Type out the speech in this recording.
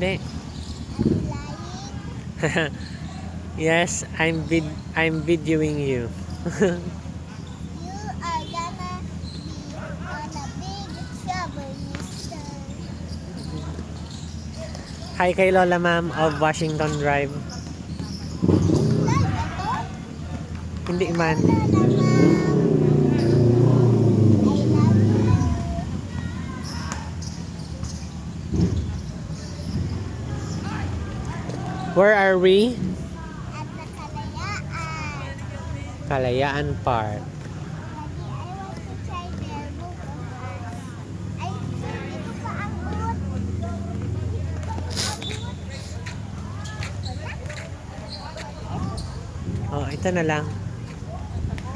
Hindi. Lying? Yes, I'm videoing you. You are gonna be on a big trouble, mister. Hi kay Lola Ma'am of Washington Drive. Live ito? Hindi Hello, man. Lola Ma'am. I love you. Where are we? At nakalayaan. Kalayaan Park. Daddy, I want to try their book of us. Ay, dito pa ang boot. Dito pa ang boot. Wala? Oh, ito na lang.